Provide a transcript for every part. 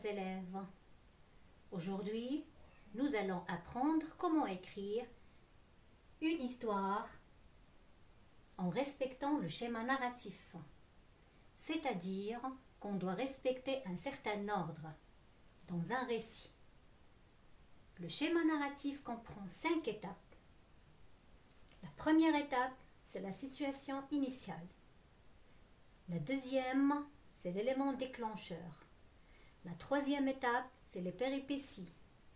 chers élèves. Aujourd'hui, nous allons apprendre comment écrire une histoire en respectant le schéma narratif, c'est-à-dire qu'on doit respecter un certain ordre dans un récit. Le schéma narratif comprend 5 étapes. La première étape, c'est la situation initiale. La deuxième, c'est l'élément déclencheur. La troisième étape, c'est les péripéties.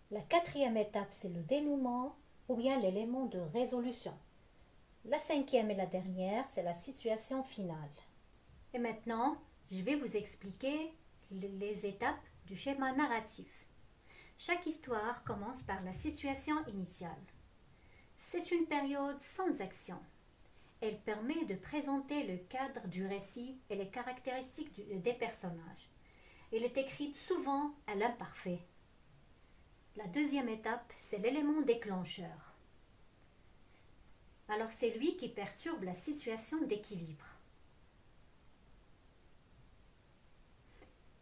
La quatrième étape, c'est le dénouement ou bien l'élément de résolution. La cinquième et la dernière, c'est la situation finale. Et maintenant, je vais vous expliquer les étapes du schéma narratif. Chaque histoire commence par la situation initiale. C'est une période sans action. Elle permet de présenter le cadre du récit et les caractéristiques des personnages. Elle est écrite souvent à l'imparfait. La deuxième étape, c'est l'élément déclencheur. Alors c'est lui qui perturbe la situation d'équilibre.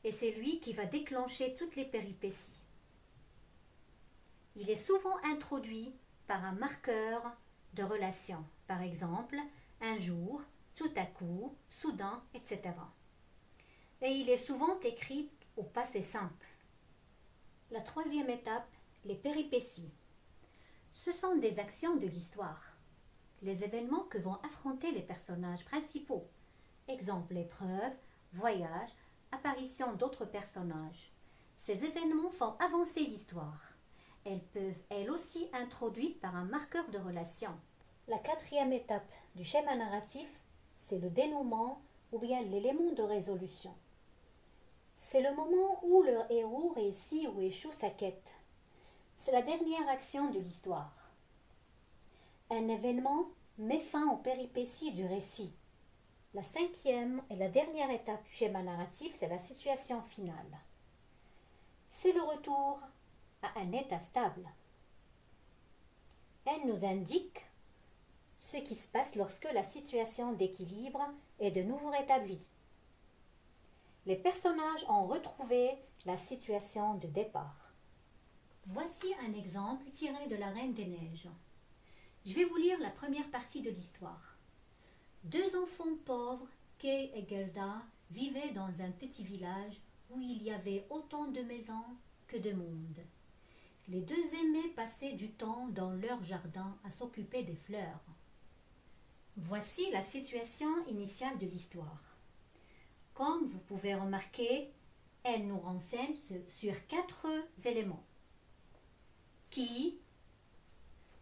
Et c'est lui qui va déclencher toutes les péripéties. Il est souvent introduit par un marqueur de relation, par exemple, un jour, tout à coup, soudain, etc. Et il est souvent écrit au passé simple. La troisième étape, les péripéties. Ce sont des actions de l'histoire, les événements que vont affronter les personnages principaux. Exemple, épreuve, voyage, apparition d'autres personnages. Ces événements font avancer l'histoire. Elles peuvent, elles aussi, introduites par un marqueur de relation. La quatrième étape du schéma narratif, c'est le dénouement ou bien l'élément de résolution. C'est le moment où le héros réussit ou échoue sa quête. C'est la dernière action de l'histoire. Un événement met fin aux péripéties du récit. La cinquième et la dernière étape du schéma narratif, c'est la situation finale. C'est le retour à un état stable. Elle nous indique ce qui se passe lorsque la situation d'équilibre est de nouveau rétablie. Les personnages ont retrouvé la situation de départ. Voici un exemple tiré de La Reine des Neiges. Je vais vous lire la première partie de l'histoire. 2 enfants pauvres, Kay et Gerda, vivaient dans un petit village où il y avait autant de maisons que de monde. Les 2 aimés passaient du temps dans leur jardin à s'occuper des fleurs. Voici la situation initiale de l'histoire. Comme vous pouvez remarquer, elle nous renseigne sur 4 éléments. Qui,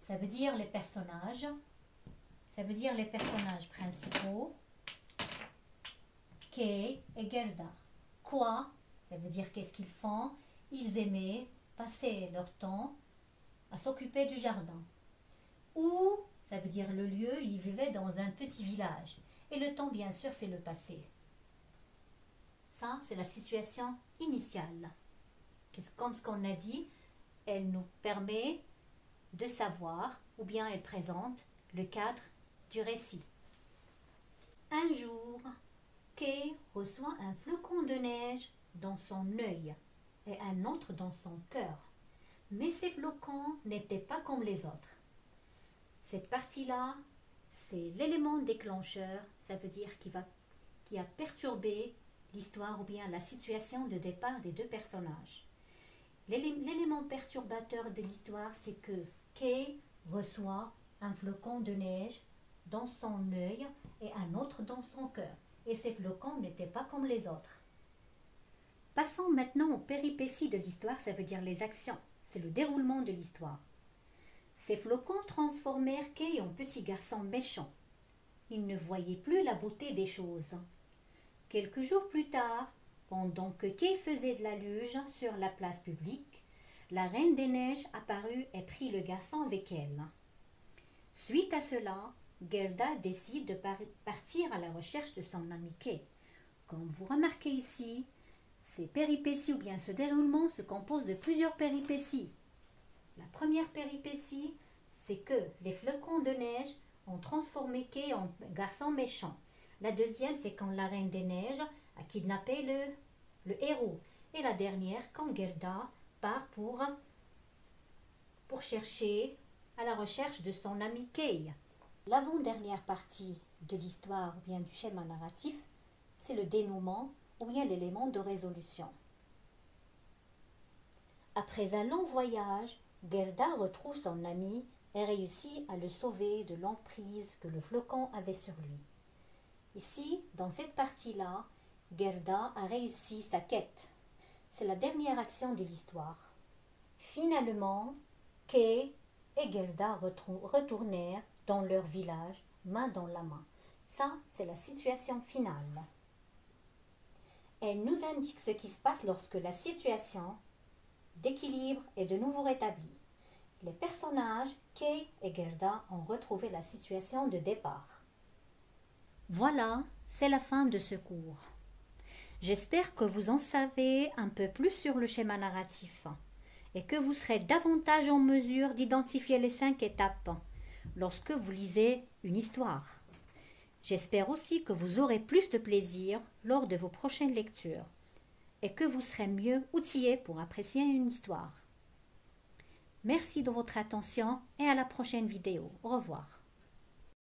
ça veut dire les personnages, ça veut dire les personnages principaux. Kay et Gerda. Quoi, ça veut dire qu'est-ce qu'ils font. Ils aimaient passer leur temps à s'occuper du jardin. Où, ça veut dire le lieu, ils vivaient dans un petit village. Et le temps, bien sûr, c'est le passé. Ça, c'est la situation initiale. Comme ce qu'on a dit, elle nous permet de savoir, ou bien elle présente, le cadre du récit. Un jour, Kay reçoit un flocon de neige dans son œil et un autre dans son cœur. Mais ces flocons n'étaient pas comme les autres. Cette partie-là, c'est l'élément déclencheur, ça veut dire qui a perturbé l'histoire ou bien la situation de départ des 2 personnages. L'élément perturbateur de l'histoire, c'est que Kay reçoit un flocon de neige dans son œil et un autre dans son cœur. Et ces flocons n'étaient pas comme les autres. Passons maintenant aux péripéties de l'histoire, ça veut dire les actions. C'est le déroulement de l'histoire. Ces flocons transformèrent Kay en petit garçon méchant. Il ne voyait plus la beauté des choses. Quelques jours plus tard, pendant que Kay faisait de la luge sur la place publique, la Reine des Neiges apparut et prit le garçon avec elle. Suite à cela, Gerda décide de partir à la recherche de son ami Kay. Comme vous remarquez ici, ces péripéties ou bien ce déroulement se compose de plusieurs péripéties. La première péripétie, c'est que les flocons de neige ont transformé Kay en garçon méchant. La deuxième, c'est quand la Reine des Neiges a kidnappé le héros. Et la dernière, quand Gerda part pour chercher à la recherche de son ami Kay. L'avant-dernière partie de l'histoire ou bien du schéma narratif, c'est le dénouement ou bien l'élément de résolution. Après un long voyage, Gerda retrouve son ami et réussit à le sauver de l'emprise que le flocon avait sur lui. Ici, dans cette partie-là, Gerda a réussi sa quête. C'est la dernière action de l'histoire. Finalement, Kay et Gerda retournèrent dans leur village, main dans la main. Ça, c'est la situation finale. Elle nous indique ce qui se passe lorsque la situation d'équilibre est de nouveau rétablie. Les personnages, Kay et Gerda, ont retrouvé la situation de départ. Voilà, c'est la fin de ce cours. J'espère que vous en savez un peu plus sur le schéma narratif et que vous serez davantage en mesure d'identifier les 5 étapes lorsque vous lisez une histoire. J'espère aussi que vous aurez plus de plaisir lors de vos prochaines lectures et que vous serez mieux outillés pour apprécier une histoire. Merci de votre attention et à la prochaine vidéo. Au revoir.